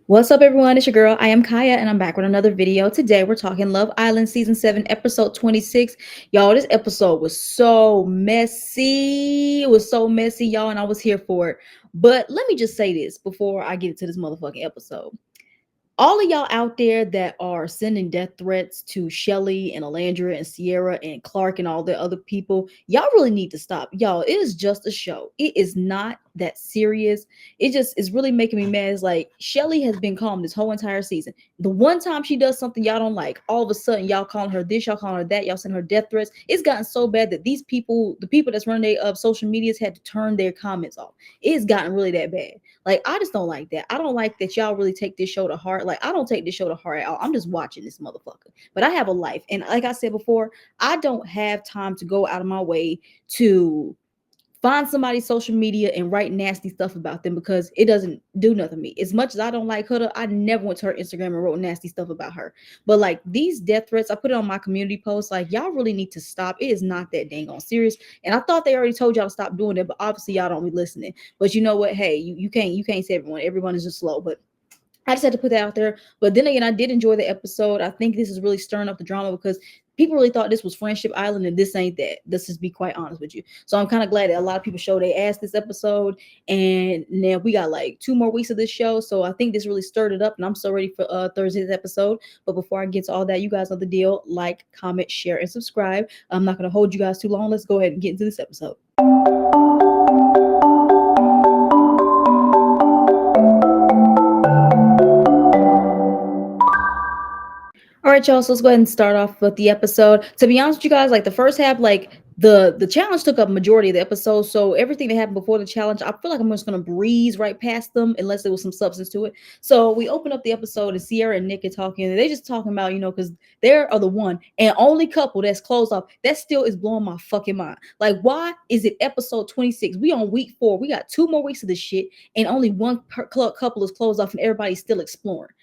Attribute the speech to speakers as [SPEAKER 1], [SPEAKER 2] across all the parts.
[SPEAKER 1] What's up, everyone? It's your girl. I am Kaya, and I'm back with another video. Today, we're talking Love Island Season 7, Episode 26. Y'all, this episode was so messy. It was so messy, y'all, and I was here for it. But let me just say this before I get into this motherfucking episode. All of y'all out there that are sending death threats to Shelly and Alandra and Sierra and Clark and all the other people, y'all really need to stop. Y'all, it is just a show. It is not that serious. It just is really making me mad. It's like Shelly has been calm this whole entire season. The one time she does something y'all don't like, all of a sudden y'all calling her this, y'all calling her that, y'all send her death threats. It's gotten so bad that these people, the people that's running their social medias, had to turn their comments off. It's gotten really that bad. Like, I just don't like that. I don't like that y'all really take this show to heart. Like, I don't take this show to heart at all. I'm just watching this motherfucker. But I have a life. And like I said before, I don't have time to go out of my way to find somebody's social media and write nasty stuff about them because it doesn't do nothing to me. As much as I don't like her, I never went to her Instagram and wrote nasty stuff about her. But like these death threats, I put it on my community post. Like, y'all really need to stop. It is not that dang on serious. And I thought they already told y'all to stop doing it, but obviously y'all don't be listening. But you know what? Hey, you can't say everyone. Everyone is just slow. But I just had to put that out there. But then again, I did enjoy the episode. I think this is really stirring up the drama because people really thought this was Friendship Island, and this ain't that. Let's just be quite honest with you. So I'm kind of glad that a lot of people showed their ass this episode. And now we got like 2 more weeks of this show. So I think this really stirred it up, and I'm so ready for Thursday's episode. But before I get to all that, you guys know the deal. Like, comment, share, and subscribe. I'm not going to hold you guys too long. Let's go ahead and get into this episode. All right, y'all. So let's go ahead and start off with the episode. To be honest with you guys, like the first half, like the challenge took up majority of the episode. So everything that happened before the challenge, I feel like I'm just gonna breeze right past them unless there was some substance to it. So we open up the episode and Sierra and Nick are talking, and they just talking about, because they are the one and only couple that's closed off. That still is blowing my fucking mind. Like, why is it episode 26? We on week 4. We got 2 more weeks of this shit, and only one couple is closed off, and everybody's still exploring.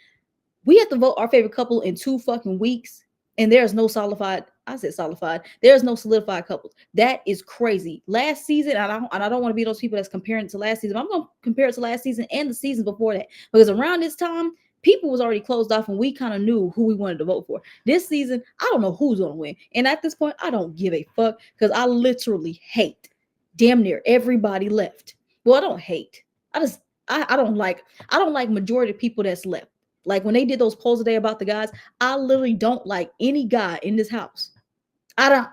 [SPEAKER 1] We have to vote our favorite couple in 2 fucking weeks, and there's no solidified. I said solidified. There's no solidified couples. That is crazy. Last season, and I don't want to be those people that's comparing it to last season. I'm gonna compare it to last season and the seasons before that, because around this time, people was already closed off, and we kind of knew who we wanted to vote for. This season, I don't know who's gonna win, and at this point, I don't give a fuck because I literally hate damn near everybody left. Well, I don't hate. I just I don't like majority of people that's left. Like when they did those polls today about the guys, I literally don't like any guy in this house. I don't.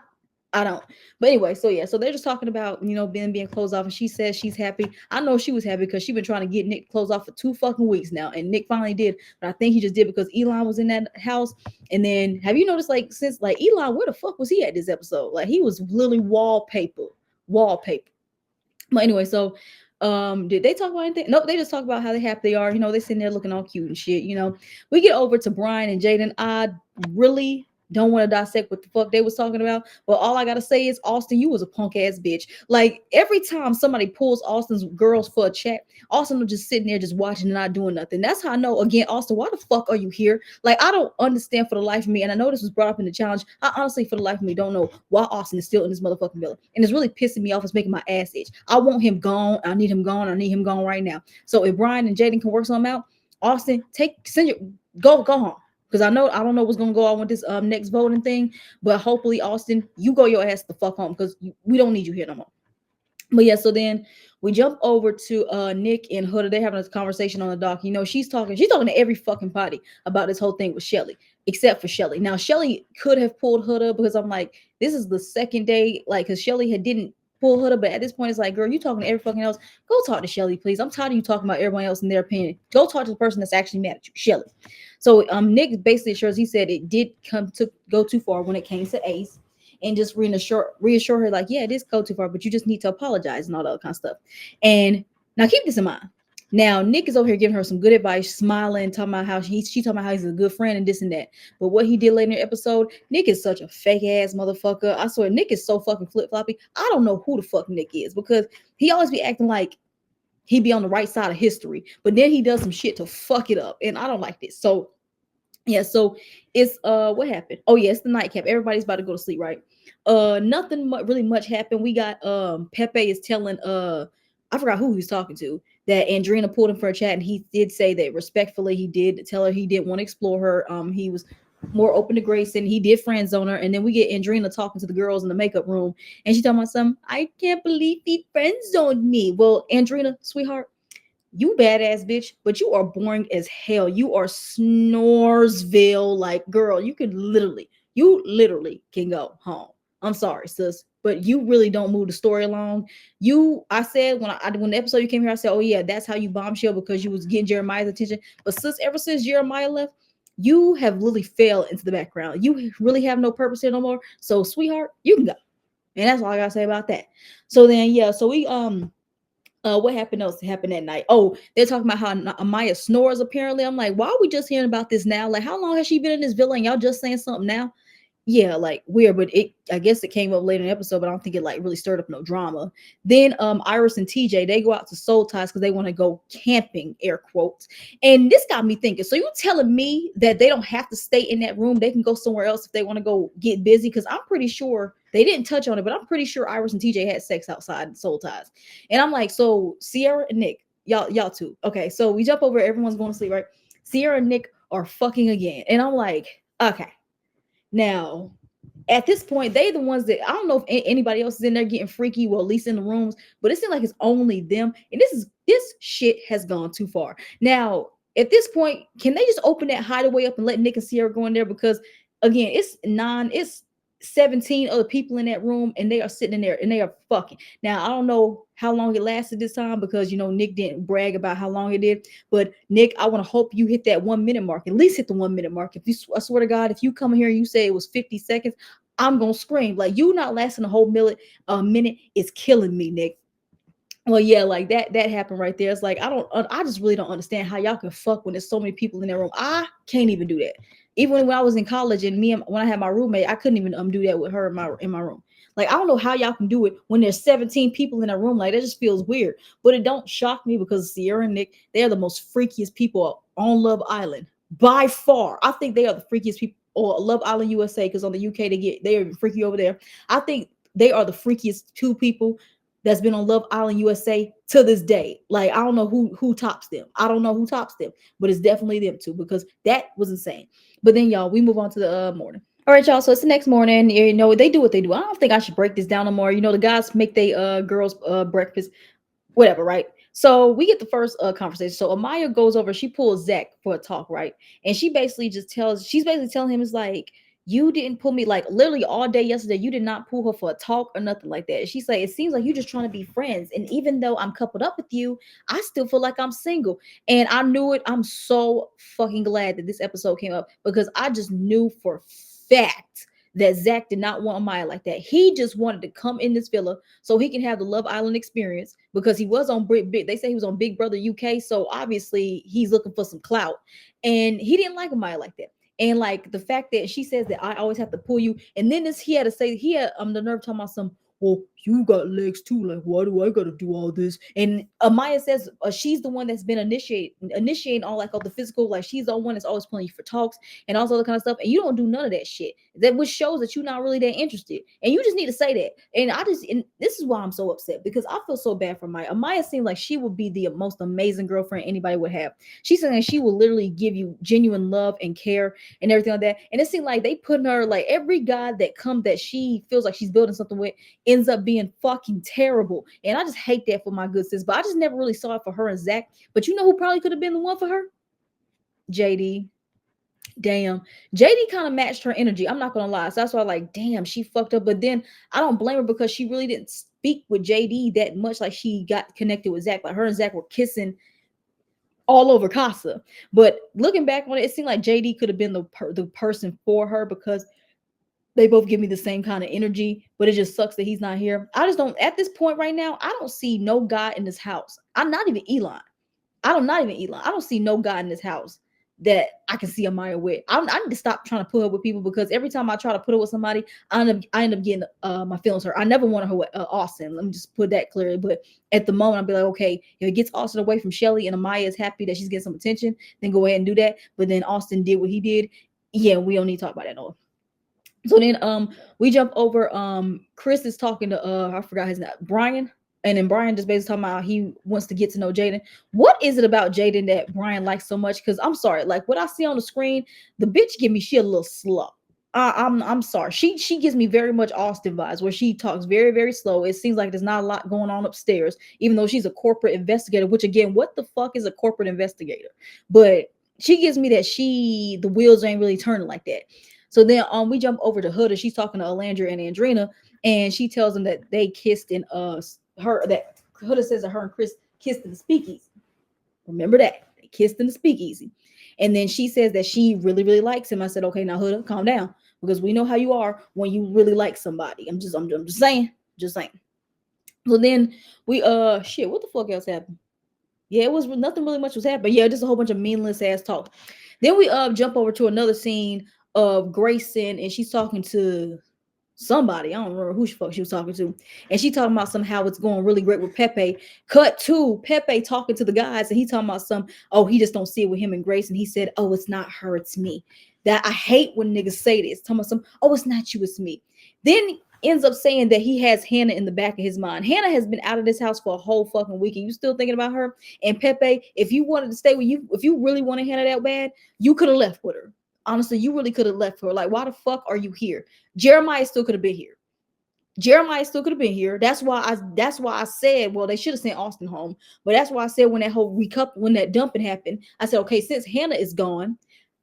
[SPEAKER 1] I don't. But anyway, so yeah, so they're just talking about Ben being closed off, and she says she's happy. I know she was happy because she's been trying to get Nick closed off for 2 fucking weeks now, and Nick finally did. But I think he just did because Elon was in that house. And then have you noticed, like, since like Elon, where the fuck was he at this episode? Like he was literally wallpaper. But anyway, so did they talk about anything? Nope, they just talk about how they happy they are. They sitting there looking all cute and shit. We get over to Brian and Jaden. I really don't want to dissect what the fuck they was talking about, but all I gotta say is, Austin, you was a punk ass bitch. Like every time somebody pulls Austin's girls for a chat, Austin was just sitting there just watching and not doing nothing. That's how I know, again, Austin, why the fuck are you here? Like, I don't understand for the life of me, and I know this was brought up in the challenge. I honestly, for the life of me, don't know why Austin is still in this motherfucking villa. And it's really pissing me off. It's making my ass itch. I want him gone. I need him gone. I need him gone right now. So if Brian and Jaden can work something out, Austin, send your go home. Because I don't know what's gonna go on with this next voting thing, but hopefully, Austin, you go your ass the fuck home because we don't need you here no more. But yeah, so then we jump over to Nick and Huda. They're having a conversation on the dock. She's talking to every fucking body about this whole thing with Shelly, except for Shelly. Now Shelly could have pulled Huda because I'm like, this is the second day, like, because Shelly didn't pull Huda, but at this point it's like, girl, you talking to every fucking else. Go talk to Shelly, please. I'm tired of you talking about everyone else and their opinion. Go talk to the person that's actually mad at you, Shelly. So Nick basically assures, he said it did come to go too far when it came to Ace, and just reassure her, like, yeah, it is go too far, but you just need to apologize and all that other kind of stuff. And now keep this in mind. Now Nick is over here giving her some good advice, smiling, talking about how she talking about how he's a good friend and this and that. But what he did later in the episode, Nick is such a fake ass motherfucker. I swear, Nick is so fucking flip floppy. I don't know who the fuck Nick is, because he always be acting like he be on the right side of history, but then he does some shit to fuck it up, and I don't like this. So yeah, so it's what happened? Oh yeah, it's the nightcap. Everybody's about to go to sleep, right? Nothing really much happened. We got Pepe is telling I forgot who he's talking to, that Andrina pulled him for a chat, and he did say that respectfully he did tell her he didn't want to explore her. He was more open to Grayson. He did friend zone her, and then we get Andrina talking to the girls in the makeup room, and she talking about some. I can't believe he friend zoned me. Well, Andrina, sweetheart, you badass bitch, but you are boring as hell. You are Snoresville, like girl. You literally can go home. I'm sorry, sis, but you really don't move the story along. I said when the episode you came here, I said, oh yeah, that's how you bombshell because you was getting Jeremiah's attention. But sis, ever since Jeremiah left, you have literally fell into the background. You really have no purpose here no more. So, sweetheart, you can go, and that's all I gotta say about that. So then, yeah, so we what happened else happened that night? Oh, they're talking about how Amaya snores apparently. I'm like, why are we just hearing about this now? Like, how long has she been in this villa and y'all just saying something now? Yeah, like weird, but I guess it came up later in the episode, but I don't think it like really stirred up no drama. Then Iris and TJ, they go out to Soul Ties because they want to go camping, air quotes. And this got me thinking, so you telling me that they don't have to stay in that room, they can go somewhere else if they want to go get busy? Because I'm pretty sure they didn't touch on it, but I'm pretty sure Iris and TJ had sex outside Soul Ties. And I'm like, so Sierra and Nick, y'all too. Okay, so we jump over, everyone's going to sleep, right? Sierra and Nick are fucking again. And I'm like, okay. Now, at this point, they the ones that I don't know if anybody else is in there getting freaky, well, at least in the rooms, but it seems like it's only them. And this shit has gone too far. Now, at this point, can they just open that hideaway up and let Nick and Sierra go in there? Because again, it's 17 other people in that room and they are sitting in there and they are fucking. Now, I don't know how long it lasted this time because Nick didn't brag about how long it did. But Nick, I want to hope you hit that 1 minute mark. At least hit the 1 minute mark. If you, I swear to God, if you come here and you say it was 50 seconds, I'm gonna scream. Like, you not lasting a whole minute is killing me, Nick. Well, yeah, like that happened right there. It's like I just really don't understand how y'all can fuck when there's so many people in that room. I can't even do that. Even when I was in college and when I had my roommate, I couldn't even do that with her in my room. Like, I don't know how y'all can do it when there's 17 people in a room. Like, that just feels weird. But it don't shock me because Sierra and Nick, they are the most freakiest people on Love Island by far. I think they are the freakiest people, or Love Island USA, because on the UK they are freaky over there. I think they are the freakiest two people that's been on Love Island USA to this day. Like, I don't know who tops them. I don't know who tops them, but it's definitely them two because that was insane. But then, y'all, we move on to the morning. All right, y'all. So it's the next morning. They do what they do. I don't think I should break this down no more. The guys make they girls breakfast, whatever, right? So we get the first conversation. So Amaya goes over, she pulls Zach for a talk, right? And she's basically telling him, it's like, you didn't pull me, like, literally all day yesterday. You did not pull her for a talk or nothing like that. She said, it seems like you're just trying to be friends. And even though I'm coupled up with you, I still feel like I'm single. And I knew it. I'm so fucking glad that this episode came up because I just knew for fact that Zach did not want Amaya like that. He just wanted to come in this villa so he can have the Love Island experience because he was on they say he was on Big Brother UK, so obviously he's looking for some clout, and he didn't like Amaya like that. And like the fact that she says that I always have to pull you, and then he had to say he had the nerve talking about some. Well, you got legs too. Like, why do I gotta do all this? And Amaya says she's the one that's been initiating all the physical. Like, she's the one that's always pulling you for talks and all the kind of stuff. And you don't do none of that shit. That which shows that you're not really that interested. And you just need to say that. And this is why I'm so upset because I feel so bad for Amaya. Amaya seems like she would be the most amazing girlfriend anybody would have. She's saying she will literally give you genuine love and care and everything like that. And it seemed like they put her, like, every guy that she feels like she's building something with ends up being fucking terrible. And I just hate that for my good sis. But I just never really saw it for her and Zach. But you know who probably could have been the one for her? JD. Damn. JD kind of matched her energy. I'm not gonna lie. So that's why, like, damn, she fucked up. But then I don't blame her because she really didn't speak with JD that much. Like, she got connected with Zach. Like, her and Zach were kissing all over Casa. But looking back on it, it seemed like JD could have been the person for her because they both give me the same kind of energy, but it just sucks that he's not here. I just don't, at this point right now, I don't see no guy in this house. I'm not even Elon. Not even Elon. I don't see no guy in this house that I can see Amaya with. I need to stop trying to put her with people because every time I try to put her with somebody, I end up getting my feelings hurt. I never wanted her with Austin. Let me just put that clearly. But at the moment, I'll be like, okay, if it gets Austin away from Shelly and Amaya is happy that she's getting some attention, then go ahead and do that. But then Austin did what he did. Yeah, we don't need to talk about that no more. So then we jump over, Chris is talking to I forgot his name, Brian, And then Brian just basically talking about how he wants to get to know Jaden. What is it about Jaden that Brian likes so much? Because I'm sorry, like what I see on the screen, the bitch give me she a little slow. I'm sorry. She gives me very much Austin vibes, where she talks very very slow. It seems like there's not a lot going on upstairs, even though she's a corporate investigator. Which again, what the fuck is a corporate investigator? But she gives me that the wheels ain't really turning like that. So then we jump over to Hood and she's talking to Alandra and Andrina, and she tells them that they kissed in her that Huda says that her and Chris kissed in the speakeasy. Remember that. They kissed in the speakeasy. And then she says that she really, really likes him. I said, okay, now Huda, calm down. Because we know how you are when you really like somebody. I'm just saying. Just saying. So then we shit, what the fuck else happened? Yeah, it was nothing really much was happening. Yeah, just a whole bunch of meaningless ass talk. Then we jump over to another scene of Grayson, and she's talking to somebody. I don't remember who she was talking to. And she talking about somehow it's going really great with Pepe. Cut to Pepe talking to the guys, and he talking about oh, he just don't see it with him and Grace. And he said, oh, it's not her, it's me. That I hate when niggas say this. Talking about oh, it's not you, it's me. Then ends up saying that he has Hannah in the back of his mind. Hannah has been out of this house for a whole fucking week, and you still thinking about her. And Pepe, if you wanted to stay with you, if you really wanted Hannah that bad, you could have left with her. Honestly, you really could have left her. Like, why the fuck are you here? Jeremiah still could have been here. Jeremiah still could have been here. That's why I said, well, they should have sent Austin home. But that's why I said when that whole when that dumping happened, I said, okay, since Hannah is gone,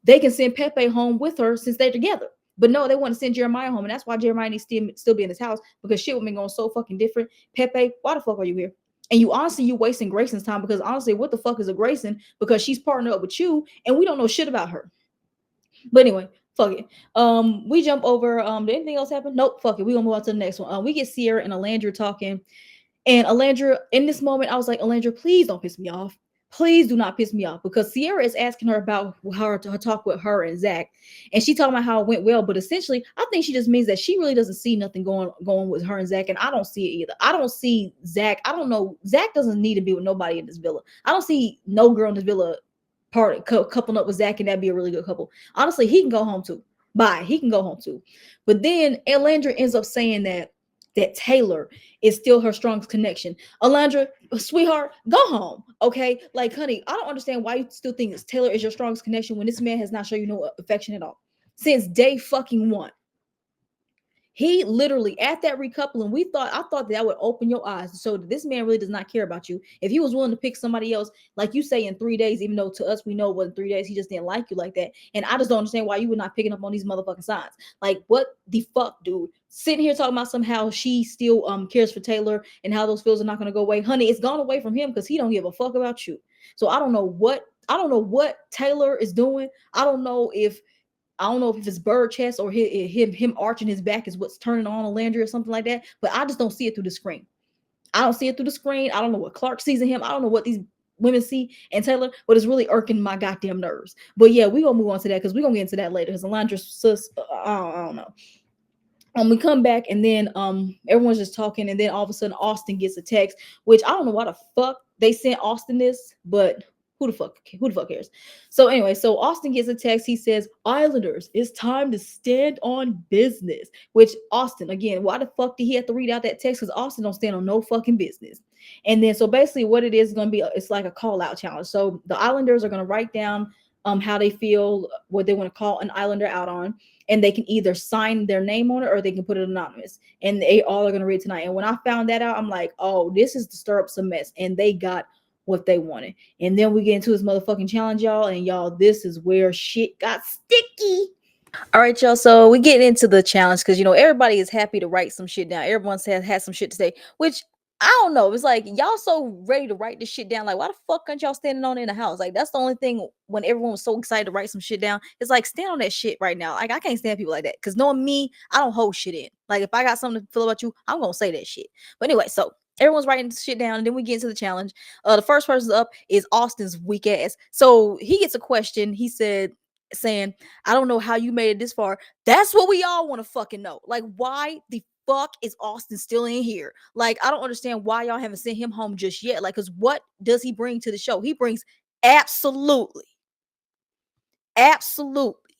[SPEAKER 1] they can send Pepe home with her since they're together. But no, they want to send Jeremiah home, and that's why Jeremiah needs to still be in his house, because shit would be going so fucking different. Pepe, why the fuck are you here? And you wasting Grayson's time, because honestly, what the fuck is a Grayson? Because she's partnered up with you, and we don't know shit about her. But anyway, fuck it. We jump over. Did anything else happen? Nope. Fuck it. We gonna move on to the next one. We get Sierra and Alandra talking, and Alandra, in this moment, I was like, Alandra, please don't piss me off. Please do not piss me off, because Sierra is asking her about her talk with her and Zach, and she talking about how it went well. But essentially, I think she just means that she really doesn't see nothing going with her and Zach, and I don't see it either. I don't see Zach. I don't know. Zach doesn't need to be with nobody in this villa. I don't see no girl in this villa coupling up with Zach, and that'd be a really good couple. Honestly, he can go home too. Bye. He can go home too. But then Alandra ends up saying that Taylor is still her strongest connection. Alandra, sweetheart, go home. Okay. Like, honey, I don't understand why you still think Taylor is your strongest connection when this man has not shown you no affection at all. Since day fucking one. He literally at that recoupling, I thought that would open your eyes to show that this man really does not care about you. If he was willing to pick somebody else, like you say, in 3 days, even though to us we know it wasn't 3 days, he just didn't like you like that. And I just don't understand why you were not picking up on these motherfucking signs. Like, what the fuck, dude? Sitting here talking about somehow she still cares for Taylor and how those feels are not gonna go away. Honey, it's gone away from him because he don't give a fuck about you. So I don't know what Taylor is doing. I don't know if it's bird chest or him arching his back is what's turning on a Landry or something like that. But I just don't see it through the screen. I don't see it through the screen. I don't know what Clark sees in him. I don't know what these women see in Taylor, but it's really irking my goddamn nerves. But yeah, we're gonna move on to that because we're gonna get into that later. Because Alondra's sus, I don't know. We come back and then everyone's just talking, and then all of a sudden Austin gets a text, which I don't know why the fuck they sent Austin this, but who the fuck cares? So anyway, so Austin gets a text. He says, Islanders, it's time to stand on business. Which Austin, again, why the fuck did he have to read out that text? Because Austin don't stand on no fucking business. And then so basically what it is going to be, it's like a call out challenge. So the Islanders are going to write down how they feel, what they want to call an Islander out on, and they can either sign their name on it or they can put it anonymous, and they all are going to read tonight. And when I found that out, I'm like, oh, this is to stir up some mess, and they got what they wanted. And then we get into this motherfucking challenge, y'all, and y'all, this is where shit got sticky. All right, y'all. So we get into the challenge because everybody is happy to write some shit down. Everyone has some shit to say, which I don't know. It's like y'all so ready to write this shit down. Like, why the fuck aren't y'all standing on it in the house? Like, that's the only thing. When everyone was so excited to write some shit down, it's like, stand on that shit right now. Like, I can't stand people like that, because knowing me, I don't hold shit in. Like, if I got something to feel about you, I'm gonna say that shit. But anyway, so everyone's writing shit down, and then we get into the challenge. The first person up is Austin's weak ass. So he gets a question. He said, saying, I don't know how you made it this far. That's what we all want to fucking know. Like, why the fuck is Austin still in here? Like, I don't understand why y'all haven't sent him home just yet. Like, because what does he bring to the show? He brings absolutely, absolutely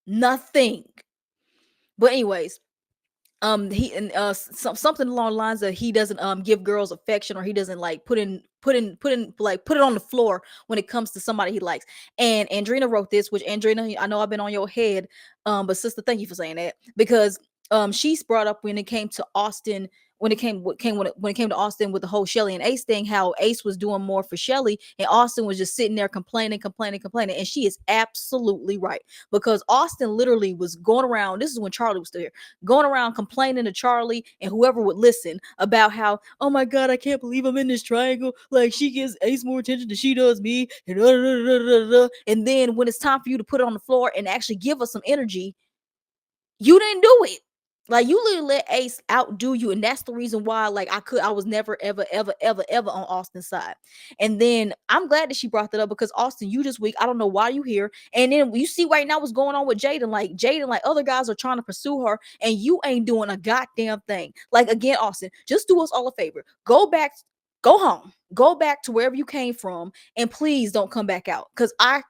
[SPEAKER 1] nothing. But anyways, he and something along the lines of he doesn't give girls affection, or he doesn't like put in like put it on the floor when it comes to somebody he likes. And Andrina wrote this, which Andrina, I know I've been on your head, but sister, thank you for saying that, because she's brought up when it came to Austin, when it came to Austin with the whole Shelly and Ace thing, how Ace was doing more for Shelly and Austin was just sitting there complaining, and she is absolutely right, because Austin literally was going around. This is when Charlie was still here, going around complaining to Charlie and whoever would listen about how, oh my God, I can't believe I'm in this triangle. Like, she gives Ace more attention than she does me. And then when it's time for you to put it on the floor and actually give us some energy, you didn't do it. Like, you literally let Ace outdo you, and that's the reason why, like, I was never ever on Austin's side. And then I'm glad that she brought that up, because Austin, you just weak. I don't know why you here. And then you see right now what's going on with Jaden, like other guys are trying to pursue her, and you ain't doing a goddamn thing. Like, again, Austin, just do us all a favor. Go back, go home, go back to wherever you came from, and please don't come back out. Cause I'm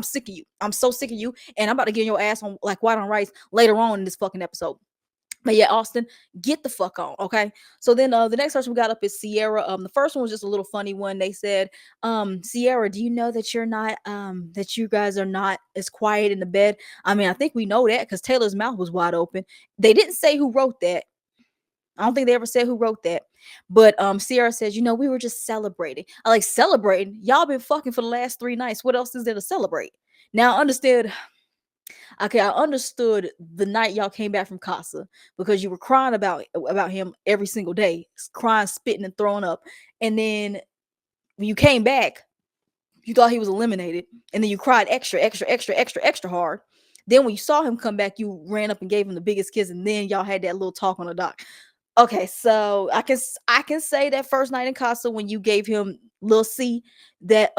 [SPEAKER 1] sick of you. I'm so sick of you, and I'm about to get your ass on like white on rice later on in this fucking episode. But yeah, Austin, get the fuck on, okay? So then the next person we got up is Sierra. The first one was just a little funny one. They said, Sierra, do you know that you're not that you guys are not as quiet in the bed? I mean, I think we know that because Taylor's mouth was wide open. They didn't say who wrote that. I don't think they ever said who wrote that. But Sierra says, we were just celebrating. I like celebrating. Y'all been fucking for the last 3 nights. What else is there to celebrate? Now I understood. Okay, I understood the night y'all came back from Casa, because you were crying about him every single day, crying, spitting, and throwing up. And then when you came back, you thought he was eliminated, and then you cried extra hard. Then when you saw him come back, you ran up and gave him the biggest kiss, and then y'all had that little talk on the dock. Okay, so I can say that first night in Casa when you gave him Lil C, that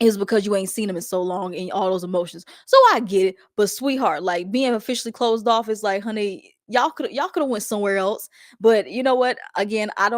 [SPEAKER 1] is because you ain't seen him in so long and all those emotions. So I get it. But sweetheart, like, being officially closed off is like, honey, y'all could have went somewhere else. But you know what? Again, I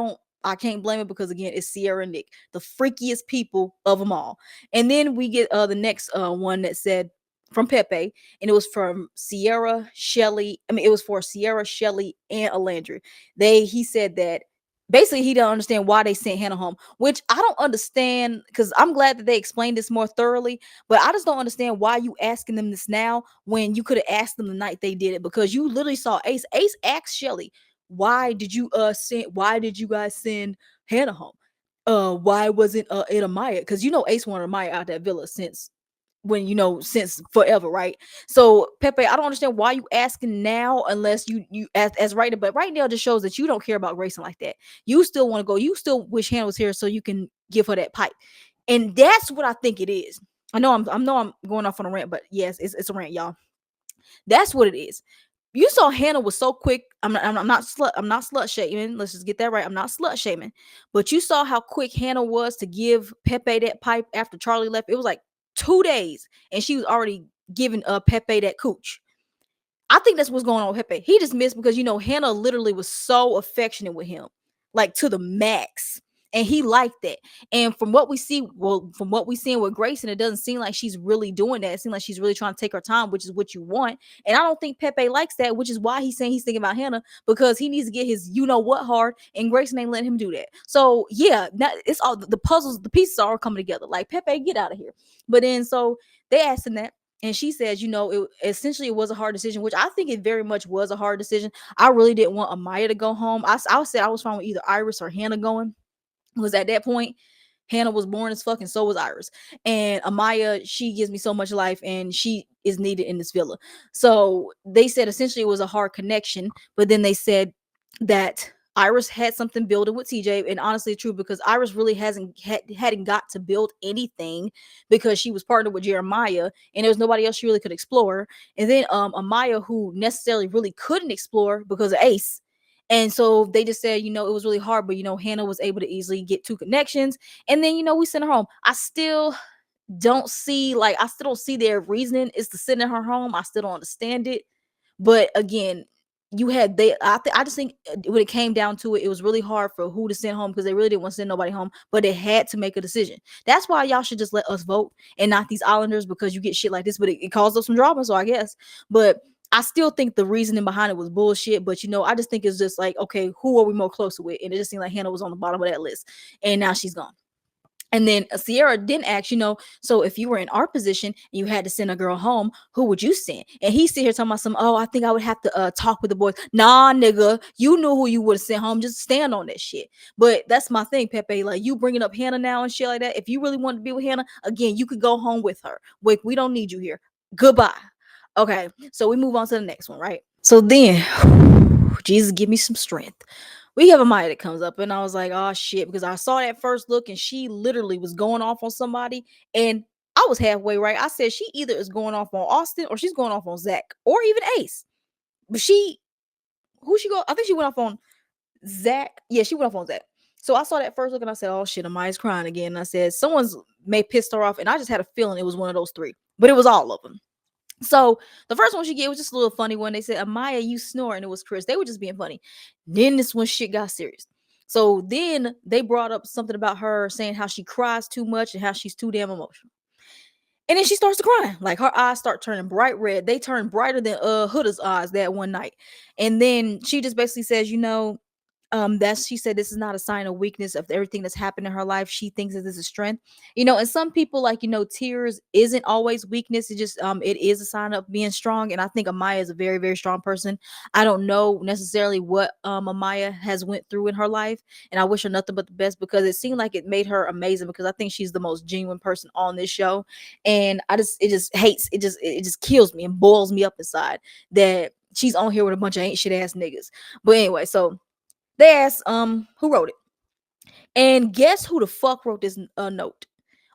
[SPEAKER 1] can't blame it, because again, it's Sierra and Nick, the freakiest people of them all. And then we get the next one that said from Pepe, and it was from Sierra, Shelly. I mean, it was for Sierra, Shelly, and Alandra. He said that basically he don't understand why they sent Hannah home, which I don't understand, because I'm glad that they explained this more thoroughly. But I just don't understand why you asking them this now when you could have asked them the night they did it, because you literally saw Ace asked Shelly, why did you guys send Hannah home? Why wasn't it Amaya? Because Ace wanted Amaya out that villa since forever, right? So Pepe, I don't understand why you asking now, unless you as right, but right now just shows that you don't care about Grayson like that. You still want to go, you still wish Hannah was here so you can give her that pipe. And that's what I think it is. I know I'm going off on a rant, but yes, it's a rant, y'all. That's what it is. You saw Hannah was so quick. I'm not slut shaming. Let's just get that right. I'm not slut shaming. But you saw how quick Hannah was to give Pepe that pipe after Charlie left. It was like 2 days, and she was already giving Pepe that cooch. I think that's what's going on with Pepe. He just missed because Hannah literally was so affectionate with him, like to the max. And he liked that. And from what we seeing with Grayson, it doesn't seem like she's really doing that. It seems like she's really trying to take her time, which is what you want. And I don't think Pepe likes that, which is why he's saying he's thinking about Hannah, because he needs to get his what hard, and Grayson ain't letting him do that. So yeah, it's all the puzzles, the pieces are all coming together. Like, Pepe, get out of here. But then so they asked him that, and she says, it was a hard decision, which I think it very much was a hard decision. I really didn't want Amaya to go home. I said I was fine with either Iris or Hannah going, because at that point, Hannah was born as fuck, and so was Iris. And Amaya, she gives me so much life, and she is needed in this villa. So they said essentially it was a hard connection, but then they said that Iris had something building with TJ, and honestly, true, because Iris really hadn't got to build anything, because she was partnered with Jeremiah, and there was nobody else she really could explore. And then Amaya, who necessarily really couldn't explore because of Ace. And so they just said, it was really hard, but Hannah was able to easily get 2 connections. And then, we sent her home. I still don't see their reasoning is to send her home. I still don't understand it. But again, I just think when it came down to it, it was really hard for who to send home, because they really didn't want to send nobody home, but they had to make a decision. That's why y'all should just let us vote and not these Islanders, because you get shit like this, but it caused up some drama. So I guess, but I still think the reasoning behind it was bullshit, but I just think it's just like, okay, who are we more closer with? And it just seemed like Hannah was on the bottom of that list, and now she's gone. And then Sierra didn't ask, so if you were in our position and you had to send a girl home, who would you send? And he sit here talking about oh, I think I would have to talk with the boys. Nah, nigga, you knew who you would have sent home. Just stand on that shit. But that's my thing, Pepe. Like, you bringing up Hannah now and shit like that. If you really wanted to be with Hannah, again, you could go home with her. Wait, we don't need you here. Goodbye. Okay, so we move on to the next one, right? So then, Jesus, give me some strength. We have a Maya that comes up, and I was like, oh shit, because I saw that first look and she literally was going off on somebody, and I was halfway right. I said she either is going off on Austin or she's going off on Zach or even Ace. But who she go? I think she went off on Zach. Yeah, she went off on Zach. So I saw that first look and I said, oh shit, Amaya's crying again. And I said, someone's may pissed her off, and I just had a feeling it was one of those three, but it was all of them. So the first one she gave was just a little funny one. They said, Amaya, you snore, and it was Chris. They were just being funny. Then this one shit got serious. So then they brought up something about her saying how she cries too much and how she's too damn emotional. And then she starts to cry. Like, her eyes start turning bright red. They turn brighter than Huda's eyes that one night. And then she just basically says, that's she said this is not a sign of weakness of everything that's happened in her life. She thinks that this is strength. And some people, like, tears isn't always weakness. It just it is a sign of being strong. And I think Amaya is a very, very strong person. I don't know necessarily what Amaya has went through in her life, and I wish her nothing but the best, because it seemed like it made her amazing, because I think she's the most genuine person on this show. And it just kills me and boils me up inside that she's on here with a bunch of ain't shit ass niggas. But anyway, so they asked who wrote it. And guess who the fuck wrote this note?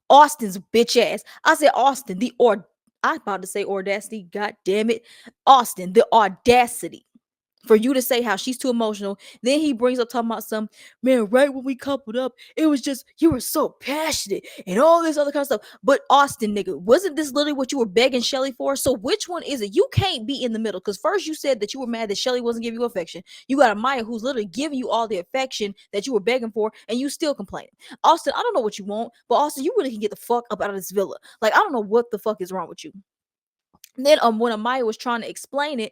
[SPEAKER 1] Austin's bitch ass. I said, Austin, I about to say audacity, god damn it. Austin, the audacity for you to say how she's too emotional. Then he brings up talking about some, man, right when we coupled up, it was just, you were so passionate and all this other kind of stuff. But Austin, nigga, wasn't this literally what you were begging Shelly for? So which one is it? You can't be in the middle, because first you said that you were mad that Shelly wasn't giving you affection. You got a Maya who's literally giving you all the affection that you were begging for, and you still complaining. Austin, I don't know what you want, but Austin, you really can get the fuck up out of this villa. Like, I don't know what the fuck is wrong with you. And then when Amaya was trying to explain it,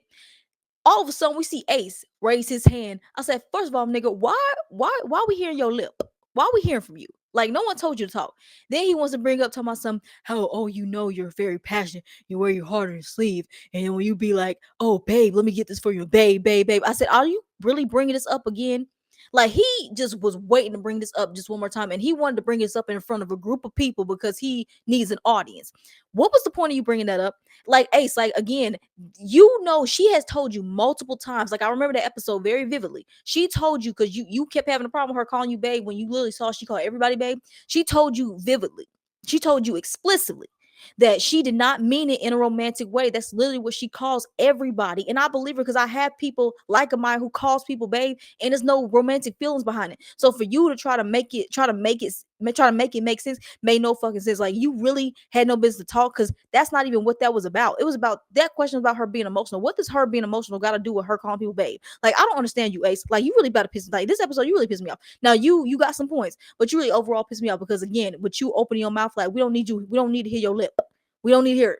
[SPEAKER 1] all of a sudden we see Ace raise his hand. I said, first of all, nigga, why we hearing your lip? Why we hearing from you? Like, no one told you to talk. Then he wants to bring up talking about some how, oh, you're very passionate. You wear your heart on your sleeve. And then when you be like, oh, babe, let me get this for you, babe, babe, babe. I said, are you really bringing this up again? Like, he just was waiting to bring this up just one more time. And he wanted to bring this up in front of a group of people because he needs an audience. What was the point of you bringing that up? Like, Ace, like, again, she has told you multiple times. Like, I remember that episode very vividly. She told you, because you kept having a problem with her calling you babe when you literally saw she called everybody babe. She told you vividly. She told you explicitly that she did not mean it in a romantic way. That's literally what she calls everybody. And I believe her, because I have people like Amaya who calls people babe, and there's no romantic feelings behind it. So for you to try to make it make sense, made no fucking sense. Like, you really had no business to talk, because that's not even what that was about. It was about, that question about her being emotional. What does her being emotional got to do with her calling people babe? Like, I don't understand you, Ace. Like, you really about to piss me. Like, this episode, you really pissed me off. Now you got some points, but you really overall pissed me off, because again, with you opening your mouth, like, we don't need you. We don't need to hear your lip. We don't need to hear it.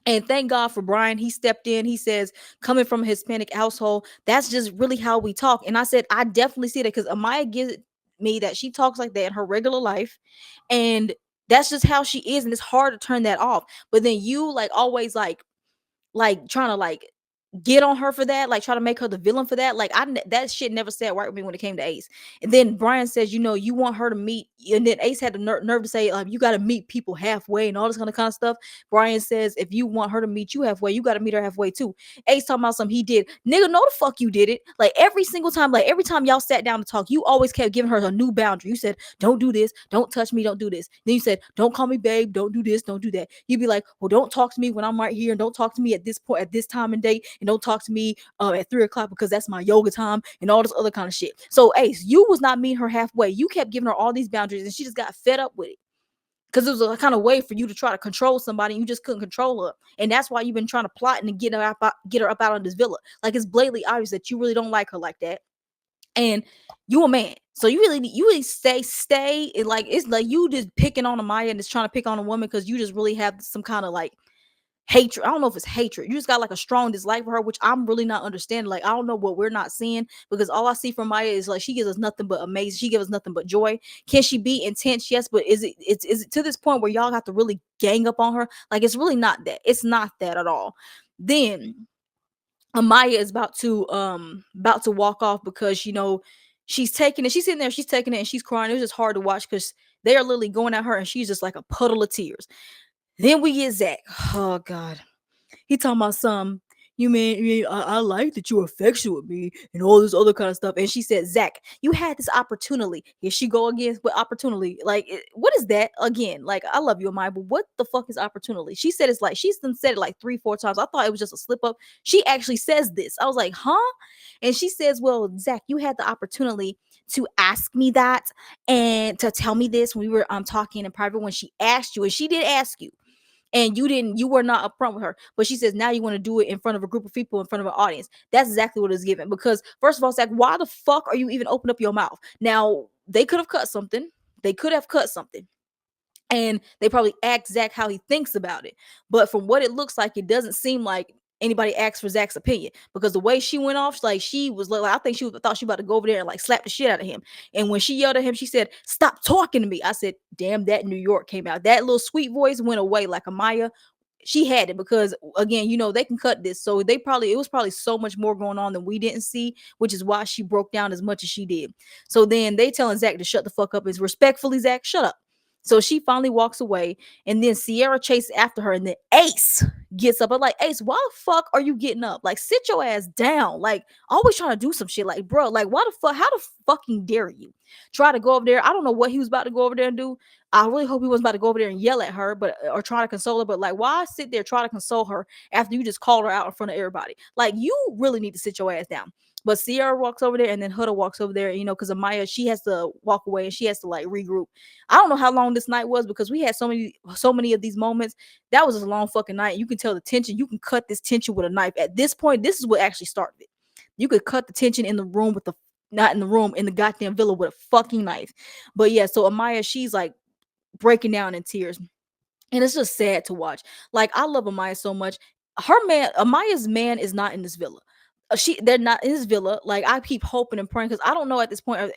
[SPEAKER 1] And thank God for Brian. He stepped in. He says, coming from a Hispanic household, that's just really how we talk. And I said, I definitely see that, because Amaya gives me that she talks like that in her regular life. And that's just how she is. And it's hard to turn that off. But then you, like, always like trying to like get on her for that, like try to make her the villain for that. Like, that shit never sat right with me when it came to Ace. And then Brian says, you want her to meet, and then Ace had the nerve to say, you got to meet people halfway and all this kind of stuff. Brian says, if you want her to meet you halfway, you got to meet her halfway too. Ace talking about something he did. Nigga, no the fuck you did it. Like, every single time, like every time y'all sat down to talk, you always kept giving her a new boundary. You said, don't do this, don't touch me, don't do this. Then you said, don't call me babe, don't do this, don't do that. You'd be like, well, don't talk to me when I'm right here, and don't talk to me at this point, at this time and date, and don't talk to me at 3 o'clock because that's my yoga time, and all this other kind of shit. So Ace, you was not meeting her halfway. You kept giving her all these boundaries, and she just got fed up with it, because it was a kind of way for you to try to control somebody, and you just couldn't control her. And that's why you've been trying to plot and get her up out of this villa. Like, it's blatantly obvious that you really don't like her like that, and you a man, so you really stay. And like, it's like you just picking on Amaya and just trying to pick on a woman because you just really have some kind of like hatred. I don't know if it's hatred. You just got like a strong dislike for her, which I'm really not understanding. Like, I don't know what we're not seeing, because all I see from Maya is like she gives us nothing but amazing. She gives us nothing but joy. Can she be intense? Yes, but is it to this point where y'all have to really gang up on her? Like, it's really not that. It's not that at all. Then Amaya is about to walk off because she's taking it. She's sitting there, she's taking it, and she's crying. It was just hard to watch because they are literally going at her, and she's just like a puddle of tears. Then we get Zach. Oh God. He talking about some, I like that you affection with me and all this other kind of stuff. And she said, Zach, you had this opportunity. Here she go again with opportunity. Like, what is that again? Like, I love you, Amaya, but what the fuck is opportunity? She said it's like, she's done said it like 3, 4 times. I thought it was just a slip up. She actually says this. I was like, huh? And she says, well, Zach, you had the opportunity to ask me that and to tell me this when we were talking in private, when she asked you, and she did ask you, and you were not upfront with her, but she says now you want to do it in front of a group of people, in front of an audience. That's exactly what is given, because first of all, it's like, why the fuck are you even open up your mouth? Now, they could have cut something. They could have cut something, and they probably asked Zach how he thinks about it. But from what it looks like, it doesn't seem like anybody asked for Zach's opinion, because the way she went off, like, she was like, I think she thought she was about to go over there and like slap the shit out of him. And when she yelled at him, she said, "Stop talking to me." I said, "Damn, that New York came out. That little sweet voice went away." Like, Amaya, she had it, because again, they can cut this, so it was probably so much more going on than we didn't see, which is why she broke down as much as she did. So then they telling Zach to shut the fuck up, is respectfully, Zach, shut up. So she finally walks away, and then Sierra chases after her, and then Ace gets up. I'm like, Ace, why the fuck are you getting up? Like, sit your ass down. Like, always trying to do some shit. Like, bro, like, why the fuck? How the fucking dare you try to go over there? I don't know what he was about to go over there and do. I really hope he wasn't about to go over there and yell at her, but or try to console her. But like, why sit there try to console her after you just called her out in front of everybody? Like, you really need to sit your ass down. But Sierra walks over there, and then Huda walks over there, because Amaya, she has to walk away, and she has to like regroup. I don't know how long this night was, because we had so many of these moments. That was a long fucking night. You can tell the tension. You can cut this tension with a knife. At this point, this is what actually started it. You could cut the tension in the room with the not in the room, in the goddamn villa, with a fucking knife. But yeah, so Amaya, she's like breaking down in tears. And it's just sad to watch. Like, I love Amaya so much. Amaya's man is not in this villa. They're not in this villa. Like, I keep hoping and praying, because I don't know at this point.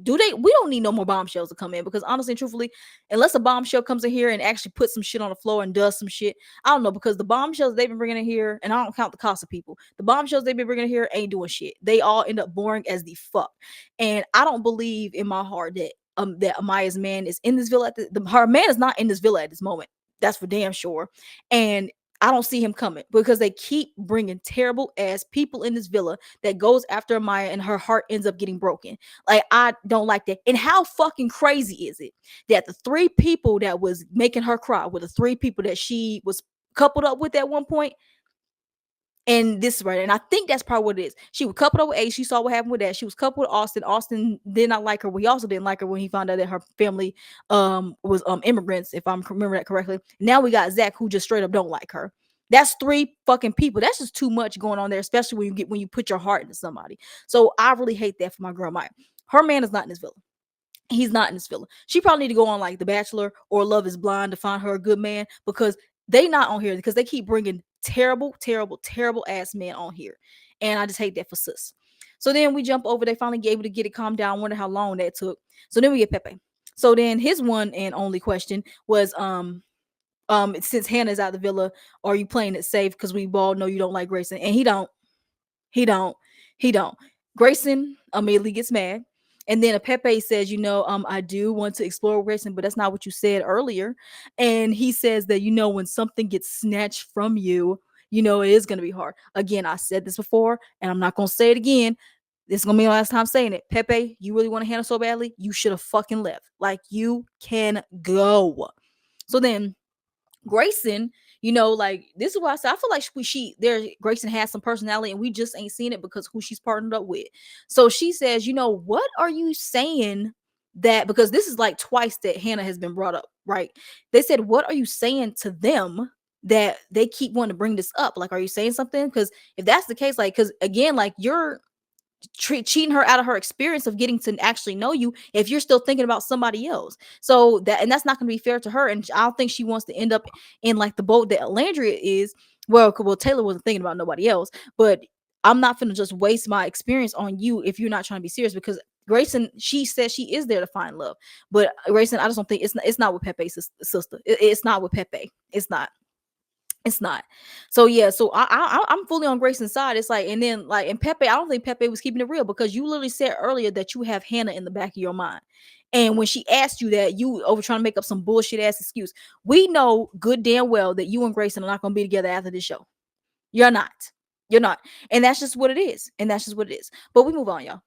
[SPEAKER 1] Do they? We don't need no more bombshells to come in, because honestly and truthfully, unless a bombshell comes in here and actually puts some shit on the floor and does some shit, I don't know, because the bombshells they've been bringing in here, and I don't count the cost of people. The bombshells they've been bringing in here ain't doing shit. They all end up boring as the fuck, and I don't believe in my heart that Amaya's man is in this villa. Her man is not in this villa at this moment. That's for damn sure. And I don't see him coming, because they keep bringing terrible ass people in this villa that goes after Amaya, and her heart ends up getting broken. Like, I don't like that. And how fucking crazy is it that the 3 people that was making her cry were the 3 people that she was coupled up with at one point? And this is right. And I think that's probably what it is. She was coupled up with Ace. She saw what happened with that. She was coupled with Austin. Austin did not like her. Well, he also didn't like her when he found out that her family was immigrants, if I'm remember that correctly. Now we got Zach, who just straight up don't like her. That's 3 fucking people. That's just too much going on there, especially when you put your heart into somebody. So I really hate that for my girl Maya. Her man is not in this villa. He's not in this villa. She probably need to go on like The Bachelor or Love Is Blind to find her a good man, because they not on here, because they keep bringing terrible, terrible, terrible ass men on here. And I just hate that for sis. So then we jump over. They finally able to get it calmed down. Wonder how long that took. So then we get Pepe. So then his one and only question was, since Hannah's out the villa, are you playing it safe? Because we all know you don't like Grayson. And he don't. He don't. He don't. Grayson immediately gets mad. And then a Pepe says, I do want to explore Grayson, but that's not what you said earlier. And he says that, when something gets snatched from you, it is going to be hard. Again, I said this before, and I'm not going to say it again. This is going to be my last time saying it. Pepe, you really want to handle so badly? You should have fucking left. Like, you can go. So then Grayson, like, this is why I said I feel like Grayson has some personality, and we just ain't seen it because who she's partnered up with. So she says, what are you saying that, because this is like twice that Hannah has been brought up, right? They said, what are you saying to them that they keep wanting to bring this up? Like, are you saying something? Because if that's the case, like, because again, like, cheating her out of her experience of getting to actually know you if you're still thinking about somebody else. So that, and that's not going to be fair to her. And I don't think she wants to end up in like the boat that Landria is. Well, Taylor wasn't thinking about nobody else, but I'm not going to just waste my experience on you if you're not trying to be serious. Because Grayson, she says she is there to find love, but Grayson, I just don't think it's not with Pepe's sister. It's not with Pepe. It's not. It's not. So yeah, so I'm fully on Grayson's side. It's like, and then like, and Pepe, I don't think Pepe was keeping it real, because you literally said earlier that you have Hannah in the back of your mind. And when she asked you that, you over trying to make up some bullshit ass excuse. We know good damn well that you and Grayson are not going to be together after this show. You're not. You're not. And that's just what it is. And that's just what it is. But we move on, y'all.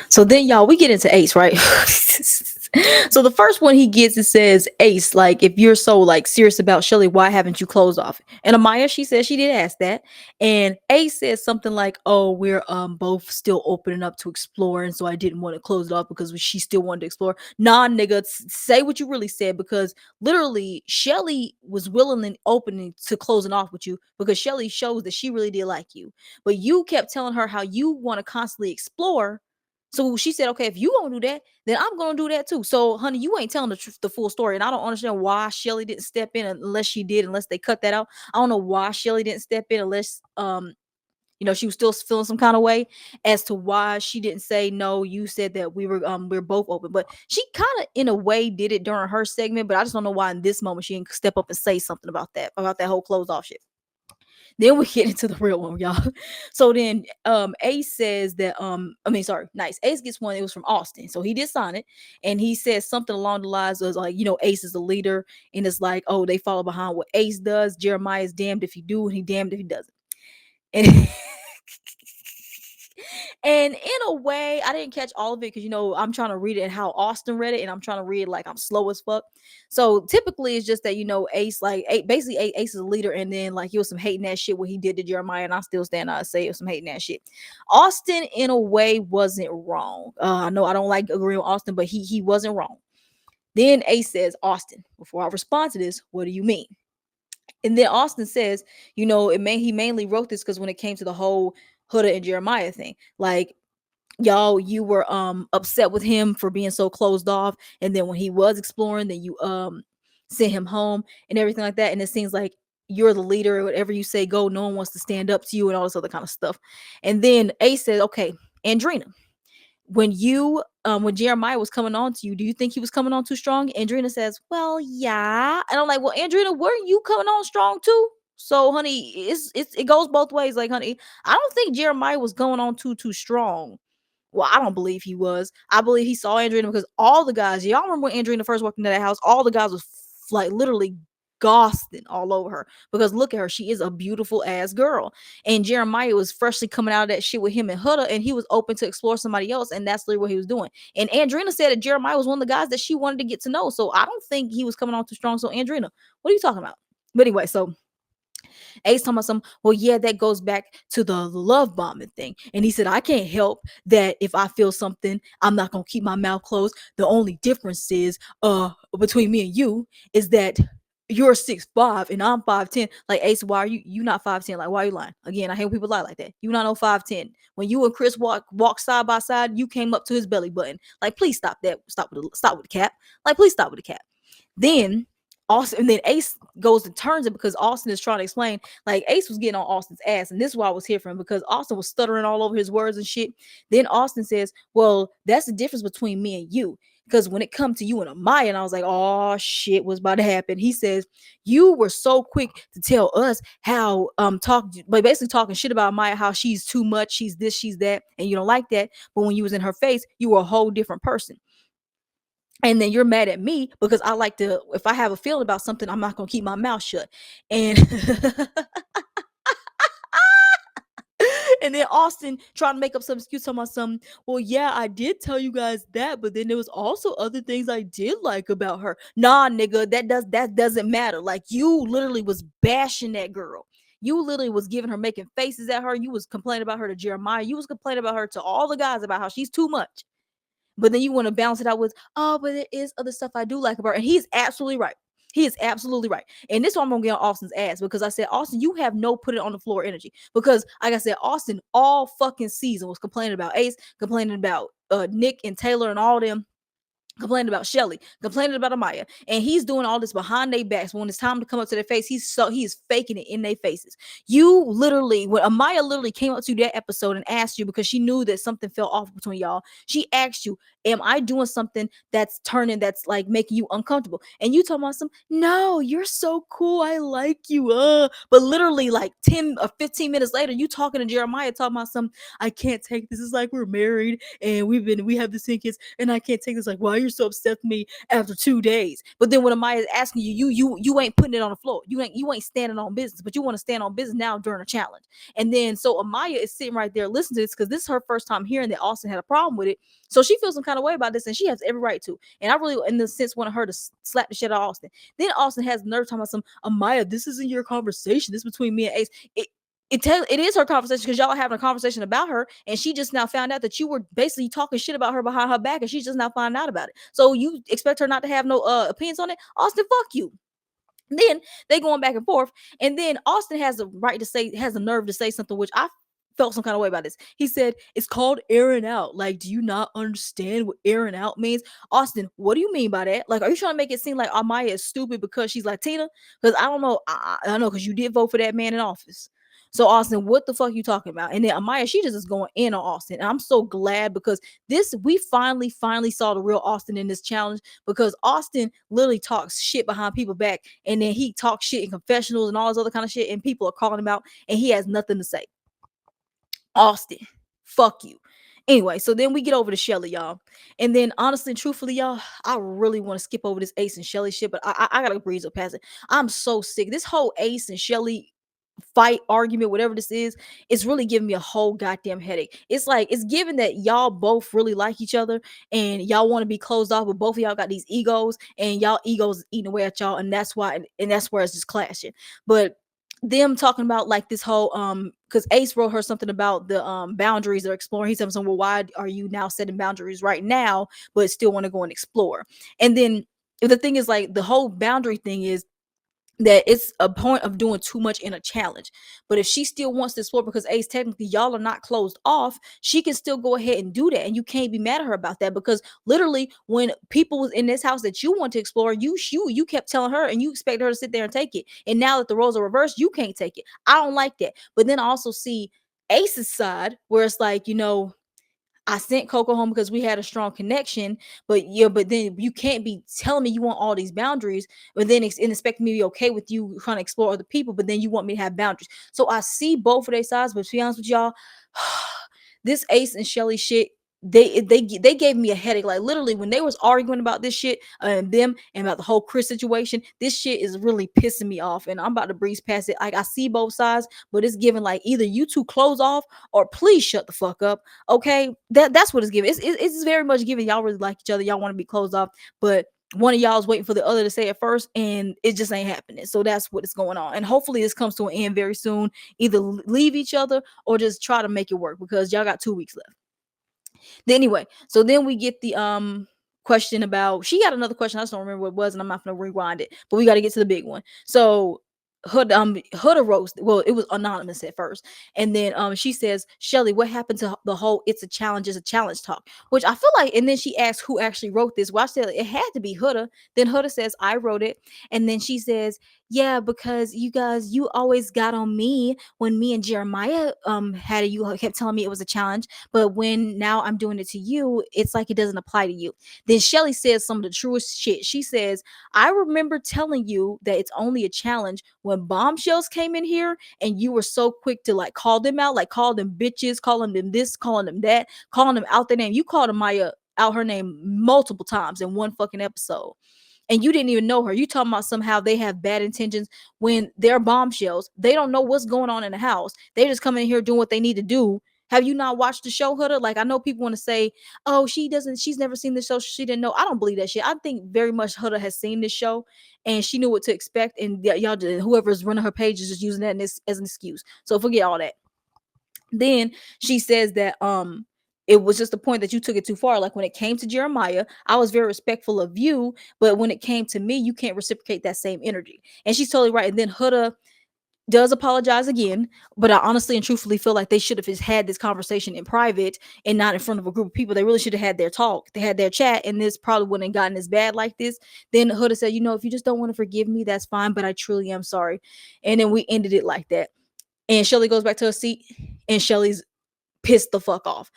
[SPEAKER 1] So then, y'all, we get into Ace, right? So the first one he gets, it says, Ace, like, if you're so like serious about Shelly, why haven't you closed off? And Amaya, she says she did ask that. And Ace says something like, oh, we're both still opening up to explore, and so I didn't want to close it off because she still wanted to explore. Nah, nigga, say what you really said, because literally Shelly was willing and opening to closing off with you, because Shelly shows that she really did like you. But you kept telling her how you want to constantly explore. So she said, okay, if you gonna do that, then I'm gonna do that too. So, honey, you ain't telling the full story. And I don't understand why Shelly didn't step in, unless she did, unless they cut that out. I don't know why Shelly didn't step in, unless she was still feeling some kind of way as to why she didn't say no. You said that we're both open. But she kind of in a way did it during her segment, but I just don't know why in this moment she didn't step up and say something about that whole closed off shit. Then we get into the real one, y'all. So then Ace says that nice. Ace gets one, it was from Austin. So he did sign it, and he says something along the lines of like, Ace is the leader, and it's like, oh, they follow behind what Ace does. Jeremiah is damned if he do, and he damned if he doesn't. And and in a way, I didn't catch all of it because I'm trying to read it and how Austin read it, and I'm trying to read it like I'm slow as fuck. So typically, it's just that Ace, like basically Ace is a leader, and then like he was some hating that shit what he did to Jeremiah, and I still stand out and say it was some hating that shit. Austin, in a way, wasn't wrong. I know I don't like agreeing with Austin, but he wasn't wrong. Then Ace says, Austin, before I respond to this, what do you mean? And then Austin says, he mainly wrote this because when it came to the whole Huda and Jeremiah thing, like, y'all, you were upset with him for being so closed off, and then when he was exploring, then you sent him home and everything like that. And it seems like you're the leader, whatever you say go, no one wants to stand up to you and all this other kind of stuff. And then Ace says, okay, Andrina, when Jeremiah was coming on to you, do you think he was coming on too strong? Andrina says, well, yeah. And I'm like, well, Andrina, weren't you coming on strong too? So, honey, it goes both ways. Like, honey, I don't think Jeremiah was going on too strong. Well, I don't believe he was. I believe he saw Andrina, because all the guys, y'all remember when Andrina first walked into that house, all the guys was like literally gossiping all over her, because look at her, she is a beautiful ass girl. And Jeremiah was freshly coming out of that shit with him and Huda, and he was open to explore somebody else, and that's literally what he was doing. And Andrina said that Jeremiah was one of the guys that she wanted to get to know. So I don't think he was coming on too strong. So Andrina, what are you talking about? But anyway, so Ace talking about some, well, yeah, that goes back to the love bombing thing. And he said, I can't help that if I feel something, I'm not gonna keep my mouth closed. The only difference is between me and you is that you're 6'5" and I'm 5'10". Like, Ace, why are you not 5'10"? Like, why are you lying? Again, I hate when people lie like that. You not no 5'10". When you and Chris walk side by side, you came up to his belly button. Like, please stop that. Stop with the cap. Like, please stop with the cap. Then Austin, and then Ace goes and turns it, because Austin is trying to explain, like, Ace was getting on Austin's ass, and this is why I was here for him, because Austin was stuttering all over his words and shit. Then Austin says, well, that's the difference between me and you, because when it comes to you and Amaya, and I was like, oh shit, what's about to happen? He says, you were so quick to tell us how but basically talking shit about Amaya, how she's too much, she's this, she's that, and you don't like that. But when you was in her face, you were a whole different person. And then you're mad at me because I like to, if I have a feeling about something, I'm not gonna keep my mouth shut. And and then Austin trying to make up some excuse, talking about some, well, yeah, I did tell you guys that, but then there was also other things I did like about her. Nah, nigga, that doesn't matter. Like, you literally was bashing that girl. You literally was giving her, making faces at her. You was complaining about her to Jeremiah. You was complaining about her to all the guys about how she's too much. But then you want to balance it out with, oh, but there is other stuff I do like about her. And he's absolutely right. He is absolutely right. And this one I'm gonna get on Austin's ass because I said, Austin, you have no put it on the floor energy. Because like I said, Austin all fucking season was complaining about Ace, complaining about Nick and Taylor and all them, complaining about Shelly, complaining about Amaya, and he's doing all this behind their backs. When it's time to come up to their face, he's faking it in their faces. You literally, when Amaya literally came up to that episode and asked you because she knew that something fell off between y'all, she asked you, "Am I doing something that's like making you uncomfortable?" And you told me some, "No, you're so cool. I like you." But literally like 10 or 15 minutes later, you talking to Jeremiah talking about some, "I can't take this. It's like we're married and we have the 10 kids and I can't take this. Like, why you're so upset with me after 2 days?" But then when Amaya is asking you, you ain't putting it on the floor. You ain't standing on business, but you want to stand on business now during a challenge. And then so Amaya is sitting right there listening to this because this is her first time hearing that Austin had a problem with it. So she feels some kind of way about this, and she has every right to. And I really, in the sense, wanted her to slap the shit out of Austin. Then Austin has the nerve talking about some, "Amaya, this isn't your conversation. This is between me and Ace." It is her conversation because y'all are having a conversation about her, and she just now found out that you were basically talking shit about her behind her back, and she's just now finding out about it. So you expect her not to have no opinions on it? Austin, fuck you. Then they going back and forth, and then Austin has the right to say, has the nerve to say something which I felt some kind of way about this. He said it's called airing out. Like, do you not understand what airing out means? Austin, what do you mean by that? Like, are you trying to make it seem like Amaya is stupid because she's Latina? Because I don't know. I know because you did vote for that man in office. So Austin, what the fuck you talking about? And then Amaya, she just is going in on Austin. And I'm so glad because this we finally saw the real Austin in this challenge, because Austin literally talks shit behind people back, and then he talks shit in confessionals and all this other kind of shit, and people are calling him out, and he has nothing to say. Austin, fuck you. Anyway, so then we get over to Shelly, y'all. And then honestly, truthfully, y'all, I really want to skip over this Ace and Shelly shit, but I gotta breeze up past it. I'm so sick. This whole Ace and Shelly fight, argument, whatever this is, it's really giving me a whole goddamn headache. It's like it's given that y'all both really like each other and y'all want to be closed off, but both of y'all got these egos, and y'all egos is eating away at y'all, and that's why, and that's where it's just clashing. But them talking about like this whole because Ace wrote her something about the boundaries they're exploring. He said something, "Well, why are you now setting boundaries right now but still want to go and explore?" And then the thing is, like, the whole boundary thing is that it's a point of doing too much in a challenge. But if she still wants to explore, because Ace, technically y'all are not closed off, she can still go ahead and do that, and you can't be mad at her about that, because literally when people was in this house that you want to explore, you kept telling her and you expect her to sit there and take it, and now that the roles are reversed, you can't take it. I don't like that. But then I also see Ace's side, where it's like, I sent Coco home because we had a strong connection, but yeah, but then you can't be telling me you want all these boundaries, but then and expect me to be okay with you trying to explore other people, but then you want me to have boundaries. So I see both of their sides, but to be honest with y'all, this Ace and Shelly shit, they gave me a headache. Like, literally when they was arguing about this shit, and them, and about the whole Chris situation, this shit is really pissing me off, and I'm about to breeze past it. Like, I see both sides, but it's giving like either you two close off or please shut the fuck up. Okay, that's what it's giving. It's very much giving y'all really like each other. Y'all want to be closed off, but one of y'all is waiting for the other to say it first, and it just ain't happening. So that's what is going on, and hopefully this comes to an end very soon. Either leave each other or just try to make it work, because y'all got 2 weeks left. Anyway, so then we get the question about, she got another question. I just don't remember what it was, and I'm not gonna rewind it, but we got to get to the big one. So Huda roast, well, it was anonymous at first, and then she says, "Shelly, what happened to the whole it's a challenge talk?" Which I feel like, and then she asked who actually wrote this. Well, I said it had to be Huda. Then Huda says, "I wrote it," and then she says, "Yeah, because you guys, you always got on me when me and Jeremiah had it. You kept telling me it was a challenge, but when now I'm doing it to you, it's like it doesn't apply to you." Then Shelly says some of the truest shit. She says, "I remember telling you that it's only a challenge when bombshells came in here, and you were so quick to like call them out, like call them bitches, calling them this, calling them that, calling them out their name. You called Maya out her name multiple times in one fucking episode, and you didn't even know her. You talking about somehow they have bad intentions when they're bombshells. They don't know what's going on in the house. They just come in here doing what they need to do. Have you not watched the show, Huda? Like, I know people want to say, "Oh, she's never seen the show, she didn't know." I don't believe that shit. I think very much Huda has seen this show, and she knew what to expect, and y'all, whoever's running her page is just using that as an excuse. So forget all that. Then she says that it was just the point that you took it too far. Like when it came to Jeremiah, I was very respectful of you, but when it came to me, you can't reciprocate that same energy. And she's totally right. And then Huda does apologize again, but I honestly and truthfully feel like they should have just had this conversation in private and not in front of a group of people. They really should have had their talk. They had their chat, and this probably wouldn't have gotten as bad like this. Then Huda said, if you just don't want to forgive me, that's fine, but I truly am sorry. And then we ended it like that. And Shelly goes back to her seat, and Shelly's pissed the fuck off.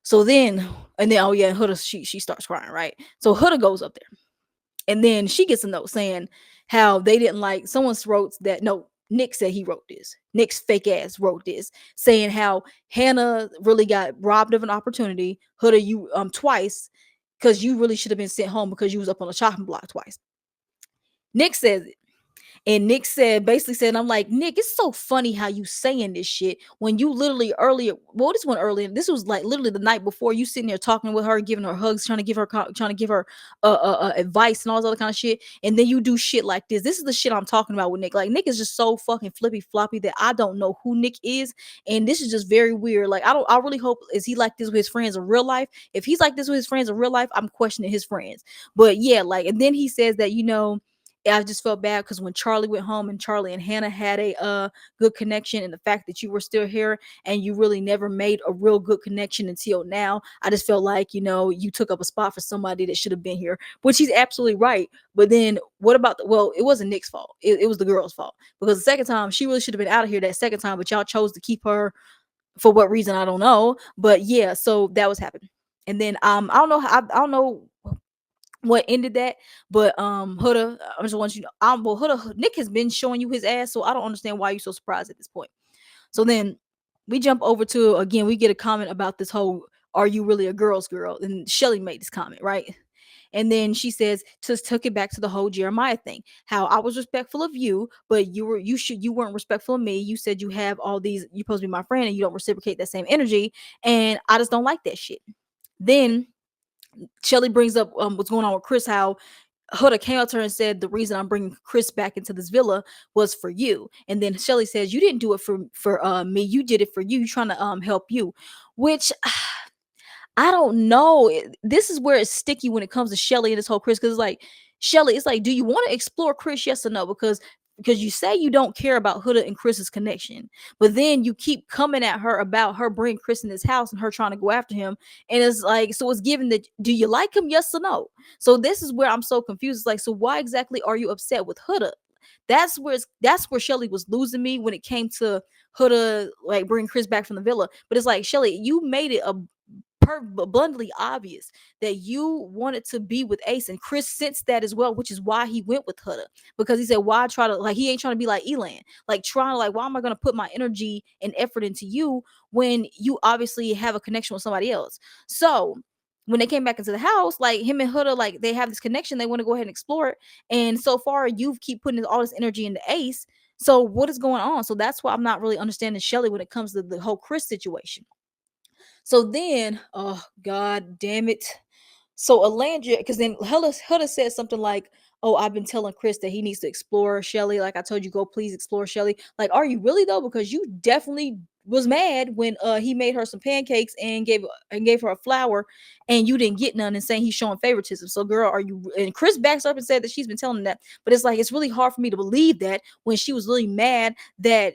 [SPEAKER 1] So then, and then, oh yeah, Huda, she starts crying, right? So Huda goes up there, and then she gets a note saying how they didn't like, someone wrote that note. Nick said he wrote this. Nick's fake ass wrote this, saying how Hannah really got robbed of an opportunity. Huda, you twice, because you really should have been sent home because you was up on the chopping block twice. Nick says it. And Nick basically said, I'm like, Nick, it's so funny how you saying this shit when you literally earlier, well, this one earlier, this was like literally the night before, you sitting there talking with her, giving her hugs, trying to give her advice and all this other kind of shit. And then you do shit like this. This is the shit I'm talking about with Nick. Like, Nick is just so fucking flippy floppy that I don't know who Nick is. And this is just very weird. Like, I really hope, is he like this with his friends in real life? If he's like this with his friends in real life, I'm questioning his friends. But yeah, like, and then he says that, I just felt bad because when Charlie went home and Charlie and Hannah had a good connection, and the fact that you were still here and you really never made a real good connection until now, I just felt like, you took up a spot for somebody that should have been here, which he's absolutely right. But then what about well, it wasn't Nick's fault. It was the girl's fault, because the second time she really should have been out of here that second time, but y'all chose to keep her for what reason, I don't know. But yeah, so that was happening. And then I don't know what ended that, but Huda, I just want you to know, well, Huda, Nick has been showing you his ass, so I don't understand why you're so surprised at this point. So then we jump over to, again, we get a comment about this whole, are you really a girl's girl? And Shelly made this comment, right? And then she says, just took it back to the whole Jeremiah thing, how I was respectful of you, but you weren't respectful of me. You said you have all these, you're supposed to be my friend, and you don't reciprocate that same energy, and I just don't like that shit. Then Shelly brings up what's going on with Chris, how Huda came up to her and said, the reason I'm bringing Chris back into this villa was for you. And then Shelly says, you didn't do it for me. You did it for you. You're trying to help you, which I don't know. This is where it's sticky when it comes to Shelly and this whole Chris, because it's like, Shelly, it's like, do you want to explore Chris? Yes or no? Because you say you don't care about Huda and Chris's connection, but then you keep coming at her about her bringing Chris in this house and her trying to go after him. And it's like, so it's given that, do you like him? Yes or no? So this is where I'm so confused. It's like, so why exactly are you upset with Huda? That's where Shelly was losing me when it came to Huda, like bringing Chris back from the villa. But it's like, Shelly, you made it a bluntly obvious that you wanted to be with Ace, and Chris sensed that as well, which is why he went with Huda, because he said, why try to, like, he ain't trying to be like Elan, like trying to, like, why am I going to put my energy and effort into you when you obviously have a connection with somebody else? So when they came back into the house, like him and Huda, like they have this connection, they want to go ahead and explore it, and so far you keep putting all this energy into Ace. So what is going on? So that's why I'm not really understanding Shelly when it comes to the whole Chris situation. So then, oh god damn it. So Alandria, because then Huda said something like, "Oh, I've been telling Chris that he needs to explore Shelly. Like I told you, go please explore Shelly." Like, are you really though? Because you definitely was mad when he made her some pancakes and gave her a flower, and you didn't get none, and saying he's showing favoritism. So, girl, are you? And Chris backs up and said that she's been telling him that, but it's like, it's really hard for me to believe that when she was really mad that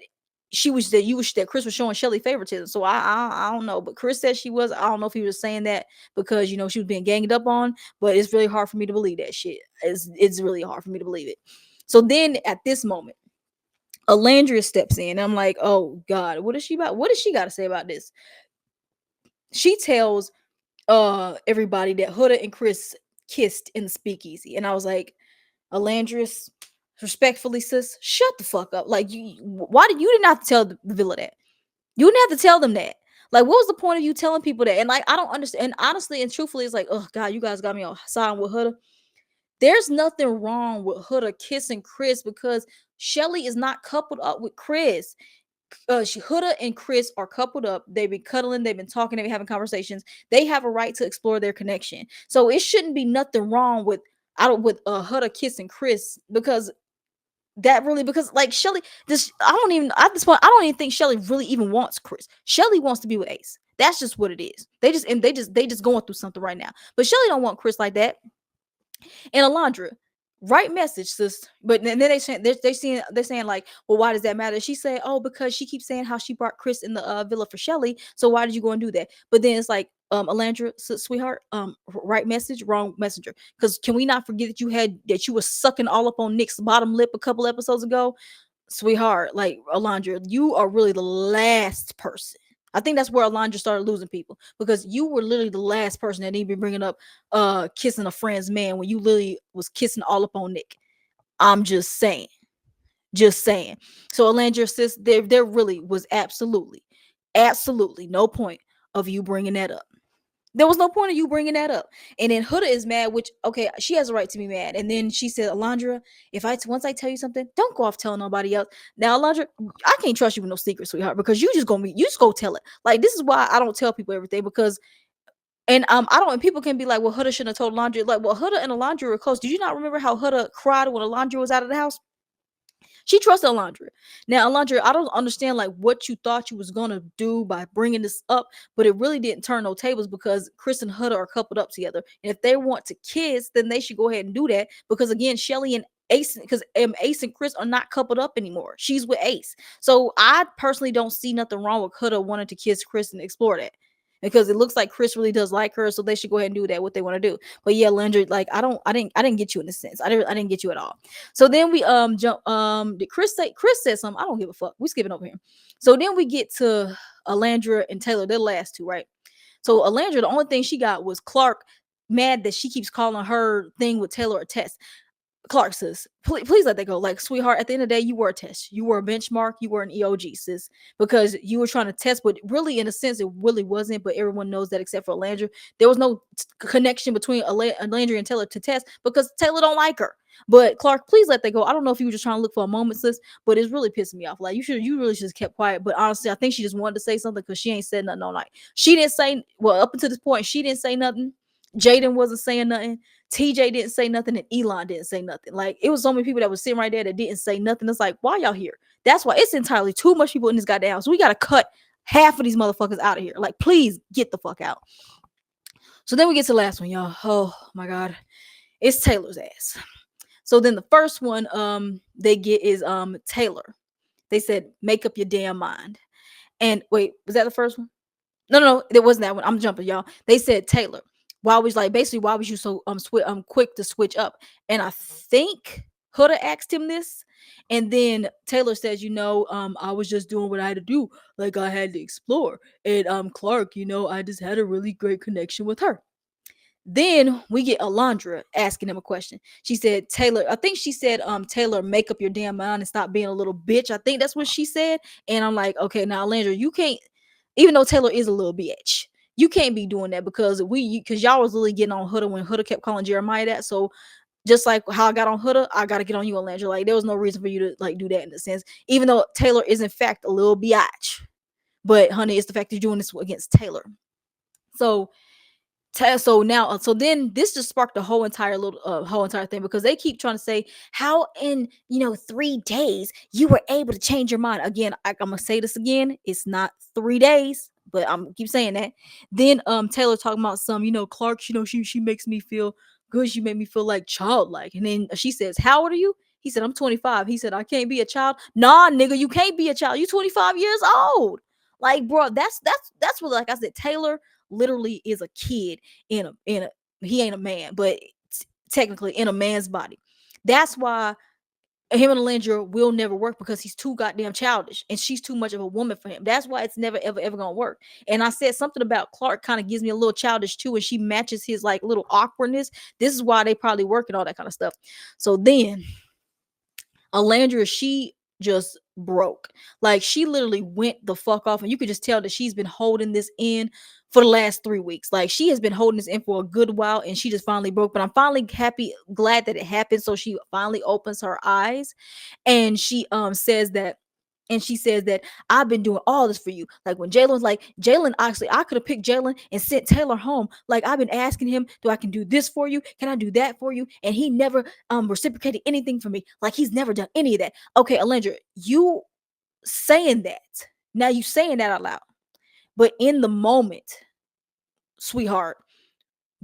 [SPEAKER 1] that Chris was showing Shelly favoritism. So I don't know, but Chris said she was. I don't know if he was saying that because she was being ganged up on, but it's really hard for me to believe that shit. It's really hard for me to believe it. So then at this moment, Alandria steps in. And I'm like, oh God, what is she about? What does she got to say about this? She tells everybody that Huda and Chris kissed in the speakeasy, and I was like, Alandris, respectfully, sis, shut the fuck up. Like, why did you didn't have to tell the villa that? You didn't have to tell them that. Like, what was the point of you telling people that? And like, I don't understand. And honestly and truthfully, it's like, oh God, you guys got me on side with Huda. There's nothing wrong with Huda kissing Chris because Shelly is not coupled up with Chris. Huda and Chris are coupled up. They've been cuddling, they've been talking, they've been having conversations. They have a right to explore their connection. So it shouldn't be nothing wrong with Huda kissing Chris, because That really, because like Shelly, this I don't even at this point I don't even think Shelly really even wants Chris. Shelly wants to be with Ace. That's just what it is. They just going through something right now. But Shelly don't want Chris like that. And Alondra, right message, sis. But then they're saying like, well, why does that matter? She said, oh, because she keeps saying how she brought Chris in the villa for Shelly. So why did you go and do that? But then it's like, Alandra, sweetheart, right message, wrong messenger. Because can we not forget that you were sucking all up on Nick's bottom lip a couple episodes ago? Sweetheart, like Alondra, you are really the last person. I think that's where Alondra started losing people, because you were literally the last person that even bringing up kissing a friend's man when you literally was kissing all up on Nick. I'm just saying, just saying. So Alondra, sis, there really was absolutely no point of you bringing that up. There was no point of you bringing that up. And then Huda is mad, which, okay, she has a right to be mad. And then she said, Alondra, if I once I tell you something, don't go off telling nobody else. Now, Alondra, I can't trust you with no secret, sweetheart, because you just go tell it. Like, this is why I don't tell people everything, because and I don't, and people can be like, well, Huda shouldn't have told Alondra. Like, well, Huda and Alondra were close. Did you not remember how Huda cried when Alondra was out of the house? She trusts Alondra. Now, Alondra, I don't understand like what you thought you was gonna do by bringing this up, but it really didn't turn no tables, because Chris and Huda are coupled up together. And if they want to kiss, then they should go ahead and do that. Because again, Shelly and Ace, because Ace and Chris are not coupled up anymore. She's with Ace. So I personally don't see nothing wrong with Huda wanting to kiss Chris and explore that. Because it looks like Chris really does like her, so they should go ahead and do that what they want to do. But yeah, Landry, like I didn't get you in a sense. I didn't get you at all. So then we jump did Chris said something. I don't give a fuck. We skipping over here. So then we get to Alandra and Taylor. They're the last two, right? So Alandra, the only thing she got was Clark mad that she keeps calling her thing with Taylor a test. Clark says, please let that go. Like, sweetheart, at the end of the day, you were a test. You were a benchmark. You were an EOG, sis, because you were trying to test, but really, in a sense, it really wasn't. But everyone knows that except for Alandra. There was no connection between Alandra and Taylor to test, because Taylor don't like her. But Clark, please let that go. I don't know if you were just trying to look for a moment, sis, but it's really pissing me off. Like, you really just kept quiet. But honestly, I think she just wanted to say something, because she ain't said nothing all night. She didn't say, well, up until this point, she didn't say nothing. Jaden wasn't saying nothing. TJ didn't say nothing, and Elon didn't say nothing. Like, it was so many people that was sitting right there that didn't say nothing. It's like, why y'all here? That's why it's entirely too much people in this goddamn house. We gotta cut half of these motherfuckers out of here. Like, please get the fuck out. So then we get to the last one, y'all. Oh my god, it's Taylor's ass. So then the first one they get is Taylor. They said, make up your damn mind. And wait, was that the first one? No, it wasn't that one. I'm jumping, y'all. They said, Taylor, why was like basically why was you so quick to switch up? And I think Huda asked him this, and then Taylor says, I was just doing what I had to do, like I had to explore. And Clark, I just had a really great connection with her. Then we get Alondra asking him a question. She said, Taylor, I think she said, Taylor, make up your damn mind and stop being a little bitch. I think that's what she said. And I'm like, okay, now Alondra, you can't, even though Taylor is a little bitch, you can't be doing that, because because y'all was really getting on Huda when Huda kept calling Jeremiah that. So just like how I got on Huda, I gotta get on you, Alondra. Like, there was no reason for you to like do that in a sense, even though Taylor is in fact a little biatch. But honey, it's the fact that you're doing this against Taylor. So so then this just sparked the whole entire thing, because they keep trying to say how in 3 days you were able to change your mind. Again, I'm gonna say this again, it's not 3 days, but I'm keep saying that. Then Taylor talking about some, Clark, she makes me feel good, she made me feel like childlike. And then she says, how old are you? He said, I'm 25. He said, I can't be a child. Nah, nigga, you can't be a child, you 25 years old. Like, bro, that's what, like I said, Taylor literally is a kid in a he ain't a man, but technically in a man's body. That's why him and Alindra will never work, because he's too goddamn childish and she's too much of a woman for him. That's why it's never ever gonna work. And I said something about Clark kind of gives me a little childish too, and she matches his like little awkwardness. This is why they probably work and all that kind of stuff. So then Alandra, she just broke. Like, she literally went the fuck off, and you could just tell that she's been holding this in for the last 3 weeks. Like, she has been holding this in for a good while, and she just finally broke. But I'm finally happy, glad that it happened. So she finally opens her eyes, and she says that And she says that I've been doing all this for you. Like when Jalen was like, Jalen, actually, I could have picked Jalen and sent Taylor home. Like I've been asking him, do I can do this for you? Can I do that for you? And he never reciprocated anything for me. Like he's never done any of that. Okay, Alendra, you saying that. Now you saying that out loud. But in the moment, sweetheart,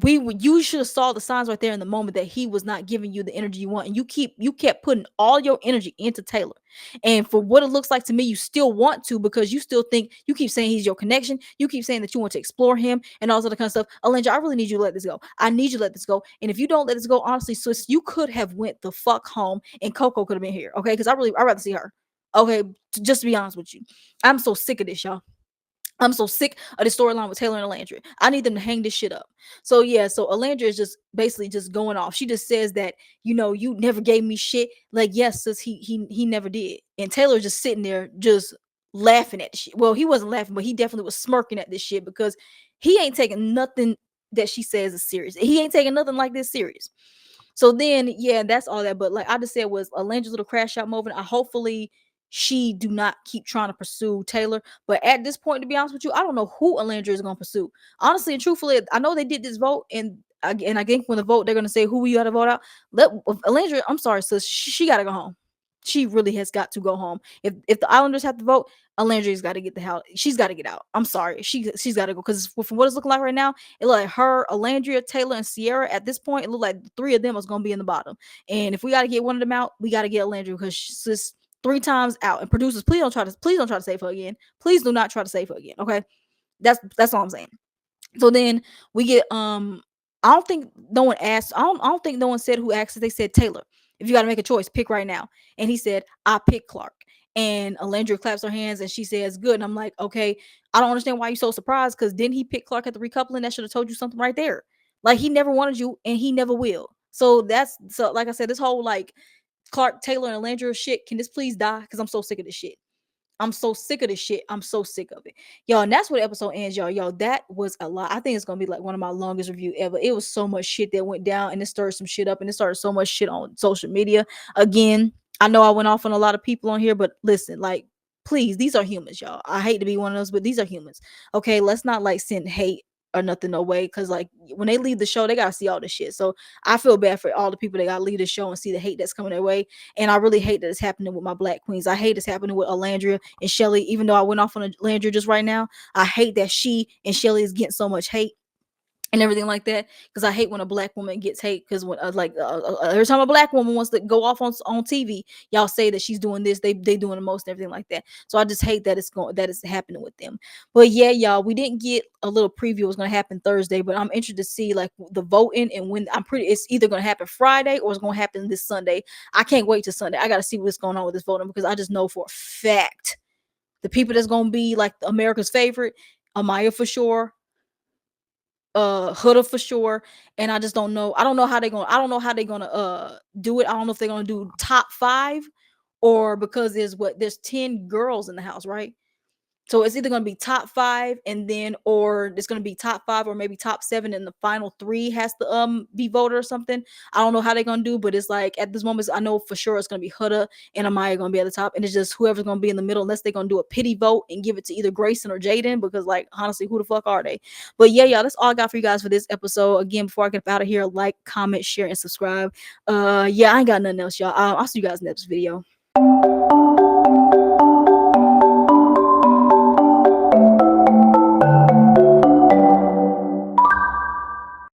[SPEAKER 1] you should have saw the signs right there in the moment that he was not giving you the energy you want, and you kept putting all your energy into Taylor. And for what it looks like to me, you still want to, because you still think, you keep saying he's your connection, you keep saying that you want to explore him and all this other kind of stuff. Alendra, I really need you to let this go. I need you to let this go. And if you don't let this go, honestly, sis, you could have went the fuck home and Coco could have been here. Okay, because I'd rather see her. Okay, just to be honest with you, I'm so sick of this, y'all. I'm so sick of the storyline with Taylor and Alandria. I need them to hang this shit up. So yeah, so Alandria is just basically just going off. She just says that, you never gave me shit. Like, yes, sis, he never did. And Taylor's just sitting there just laughing at the shit. Well, he wasn't laughing, but he definitely was smirking at this shit, because he ain't taking nothing that she says is serious. He ain't taking nothing like this serious. So then, yeah, that's all that. But like I just said, was Alandra's little crash out moment. I hopefully she do not keep trying to pursue Taylor. But at this point, to be honest with you, I don't know who Alandra is going to pursue. Honestly and truthfully, I know they did this vote, and I think when the vote, they're going to say who we got to vote out. Let Alandra, I'm sorry, sis, she got to go home. She really has got to go home. If the Islanders have to vote, Alandria's got to get the hell. She's got to get out. I'm sorry. She's got to go, because from what it's looking like right now, it look like her, Alandria, Taylor, and Sierra at this point, it look like the three of them is gonna be in the bottom. And if we got to get one of them out, we got to get Alandria, because she's just 3 times out. And producers, please don't try to save her again. Please do not try to save her again. Okay, that's all I'm saying. So then we get I don't think no one asked. I don't think no one said who asked. They said, Taylor, if you got to make a choice, pick right now. And he said, I pick Clark. And Alandra claps her hands and she says, good. And I'm like, okay, I don't understand why you're so surprised, because didn't he pick Clark at the recoupling? That should have told you something right there. Like, he never wanted you and he never will. So like I said, this whole like Clark, Taylor, and Alandra shit, can this please die? Because I'm so sick of this shit. I'm so sick of this shit. I'm so sick of it. Y'all, and that's where the episode ends, y'all. Y'all, that was a lot. I think it's gonna be like one of my longest review ever. It was so much shit that went down, and it stirred some shit up, and it started so much shit on social media. Again, I know I went off on a lot of people on here, but listen, like, please, these are humans, y'all. I hate to be one of those, but these are humans. Okay, let's not like send hate or nothing no way, because like when they leave the show, they gotta see all this shit. So I feel bad for all the people that gotta leave the show and see the hate that's coming their way. And I really hate that it's happening with my black queens. I hate it's happening with Alandria and Shelly. Even though I went off on Alandria just right now, I hate that she and Shelly is getting so much hate and everything like that, because I hate when a black woman gets hate, because when every time a black woman wants to go off on TV, y'all say that she's doing this, they doing the most and everything like that. So I just hate that it's happening with them. But yeah, y'all, we didn't get a little preview of what's going to happen Thursday, but I'm interested to see like the voting, and when it's either going to happen Friday or it's going to happen this Sunday. I can't wait till Sunday. I got to see what's going on with this voting, because I just know for a fact the people that's going to be like America's favorite, Amaya for sure, Huda for sure, and I just don't know. I don't know how they're gonna do it. I don't know if they're gonna do top 5, or because there's 10 girls in the house, right? So it's either going to be top 5, and then, or it's going to be top 5 or maybe top 7, and the final 3 has to be voted or something. I don't know how they're going to do, but it's like at this moment I know for sure it's going to be Huda and Amaya going to be at the top, and it's just whoever's going to be in the middle, unless they're going to do a pity vote and give it to either Grayson or Jaden, because like honestly, who the fuck are they? But yeah, y'all, that's all I got for you guys for this episode. Again, before I get out of here, like, comment, share, and subscribe. Yeah, I ain't got nothing else, y'all. I'll see you guys in the next video.